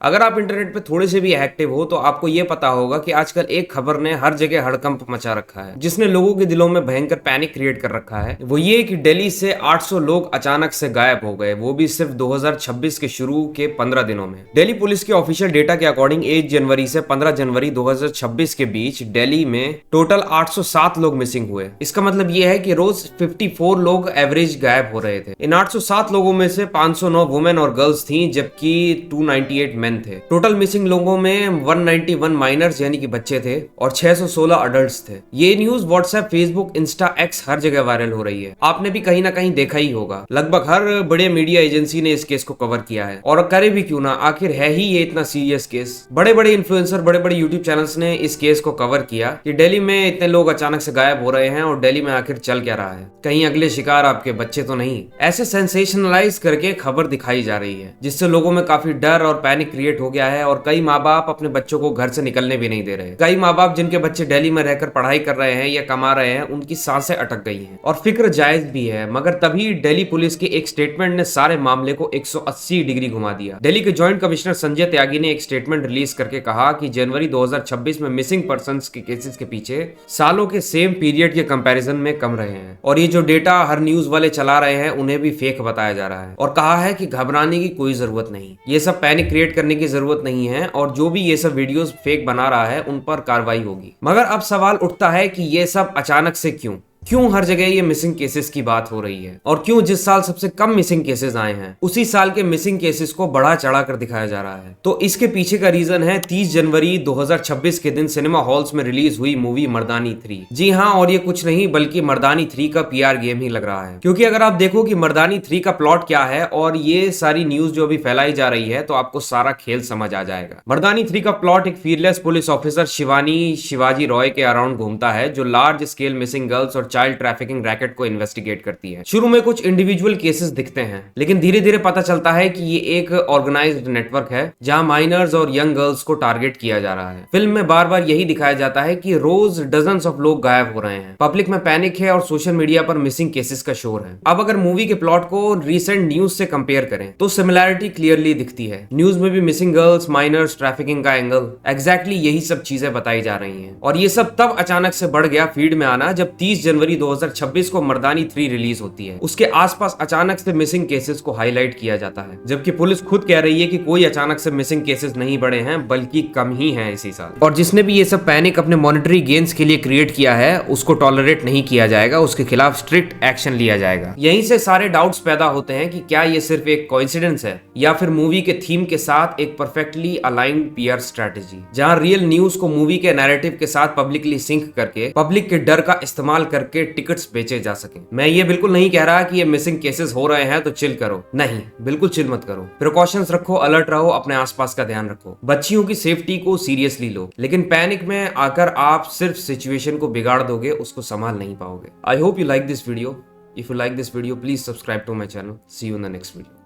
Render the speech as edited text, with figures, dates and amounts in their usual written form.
अगर आप इंटरनेट पे थोड़े से भी एक्टिव हो तो आपको ये पता होगा कि आजकल एक खबर ने हर जगह हड़कंप मचा रखा है, जिसने लोगों के दिलों में भयंकर पैनिक क्रिएट कर रखा है। वो ये कि दिल्ली से 800 लोग अचानक से गायब हो गए, वो भी सिर्फ 2026 के शुरू के 15 दिनों में। दिल्ली पुलिस के ऑफिशियल डेटा के अकॉर्डिंग 1 जनवरी से 15 जनवरी 2026 के बीच दिल्ली में टोटल 807 लोग मिसिंग हुए। इसका मतलब ये है कि रोज 54 लोग एवरेज गायब हो रहे थे। इन 807 लोगों में से 509 वुमेन और गर्ल्स थी, जबकि 298 मेन थे। टोटल मिसिंग लोगों में 191 माइनर्स यानी कि बच्चे थे और 616 अडल्ट्स थे। ये news WhatsApp, Facebook, Insta, X हर जगह वायरल हो रही है। आपने भी कहीं ना कहीं देखा ही होगा। लगभग हर बड़े मीडिया एजेंसी ने इस केस को कवर किया है, और करे भी क्यों ना, आखिर है ही ये इतना सीरियस केस। बड़े बड़े इन्फ्लुएंसर, बड़े बड़े यूट्यूब चैनल्स ने इस केस को कवर किया कि दिल्ली में इतने लोग अचानक से गायब हो रहे हैं और दिल्ली में आखिर चल क्या रहा है, कहीं अगले शिकार आपके बच्चे तो नहीं। ऐसे सेंसेशनलाइज करके खबर दिखाई जा रही है, जिससे लोगों में काफी डर और पैनिक क्रिएट हो गया है, और कई माँ बाप अपने बच्चों को घर से निकलने भी नहीं दे रहे। कई माँ बाप जिनके बच्चे दिल्ली में रहकर पढ़ाई कर रहे हैं या कमा रहे हैं, उनकी सांसें अटक गई हैं और फिक्र जायज भी है। मगर तभी दिल्ली पुलिस के एक स्टेटमेंट ने सारे मामले को 180 डिग्री घुमा दिया। दिल्ली के जॉइंट कमिश्नर संजय त्यागी ने एक स्टेटमेंट रिलीज करके कहा कि जनवरी 2026 में मिसिंग पर्संस के केसेस के पीछे सालों के सेम पीरियड के कंपैरिजन में कम रहे हैं, और ये जो डेटा हर न्यूज वाले चला रहे हैं उन्हें भी फेक बताया जा रहा है। और कहा है कि घबराने की कोई जरूरत नहीं, ये सब पैनिक क्रिएट करने की जरूरत नहीं है, और जो भी ये सब वीडियोस फेक बना रहा है उन पर कार्रवाई होगी। मगर अब सवाल उठता है कि ये सब अचानक से क्यों हर जगह ये मिसिंग केसेस की बात हो रही है, और क्यों जिस साल सबसे कम मिसिंग केसेस आए हैं उसी साल के मिसिंग केसेस को बढ़ा चढ़ा कर दिखाया जा रहा है। तो इसके पीछे का रीजन है 30 जनवरी 2026 के दिन सिनेमा हॉल्स में रिलीज हुई मूवी मर्दानी 3। जी हाँ, और ये कुछ नहीं बल्कि मर्दानी 3 का पीआर गेम ही लग रहा है। क्योंकि अगर आप देखो कि मर्दानी 3 का प्लॉट क्या है और ये सारी न्यूज जो अभी फैलाई जा रही है, तो आपको सारा खेल समझ आ जाएगा। मर्दानी 3 का प्लॉट एक fearless police officer Shivani Shivaji Roy के अराउंड घूमता है, जो लार्ज स्केल मिसिंग गर्ल्स और चाइल्ड ट्रैफिकिंग रैकेट को इन्वेस्टिगेट करती है। शुरू में कुछ इंडिविजुअल केसेस दिखते हैं, लेकिन धीरे धीरे पता चलता है कि ये एक ऑर्गेनाइज्ड नेटवर्क है जहां माइनर्स और यंग गर्ल्स को टारगेट किया जा रहा है। फिल्म में बार बार यही दिखाया जाता है कि रोज डजन्स ऑफ लोग गायब हो रहे हैं, पब्लिक में पैनिक है और सोशल मीडिया पर मिसिंग केसेस का शोर है। अब अगर मूवी के प्लॉट को रिसेंट न्यूज से कंपेयर करें तो सिमिलैरिटी क्लियरली दिखती है। न्यूज में भी मिसिंग गर्ल्स, माइनर्स, ट्रैफिकिंग का एंगल, एग्जैक्टली यही सब चीजें बताई जा रही हैं। और ये सब तब अचानक से बढ़ गया फीड में आना जब 30 जनवरी 2026 को मर्दानी 3 रिलीज होती है। उसके आसपास अचानक से मिसिंग केसेस को हाईलाइट किया जाता है, जबकि पुलिस खुद कह रही है कि कोई अचानक से मिसिंग केसेस नहीं बढ़े हैं, बल्कि कम ही हैं इसी साल। और जिसने भी ये सब पैनिक अपने मॉनेटरी गेन्स के लिए क्रिएट किया है, उसको टॉलरेट नहीं किया जाएगा, उसके खिलाफ स्ट्रिक्ट एक्शन लिया जाएगा। यहीं से सारे डाउट्स पैदा होते हैं कि क्या ये सिर्फ एक कोइंसिडेंस है या फिर मूवी के थीम के साथ एक परफेक्टली अलाइंड पीआर स्ट्रेटेजी, जहां रियल न्यूज को मूवी के नैरेटिव के साथ पब्लिकली सिंक करके पब्लिक के डर का इस्तेमाल करके टिकट्स बेचे जा सके। मैं ये बिल्कुल नहीं कह रहा कि ये मिसिंग केसेस हो रहे हैं तो चिल करो, नहीं, बिल्कुल चिल मत करो। प्रिकॉशंस रखो, अलर्ट रहो, अपने आसपास का ध्यान रखो, बच्चियों की सेफ्टी को सीरियसली लो, लेकिन पैनिक में आकर आप सिर्फ सिचुएशन को बिगाड़ दोगे, उसको संभाल नहीं पाओगे। I hope you like this video. If you like this video, please subscribe to my channel. See you in the next video.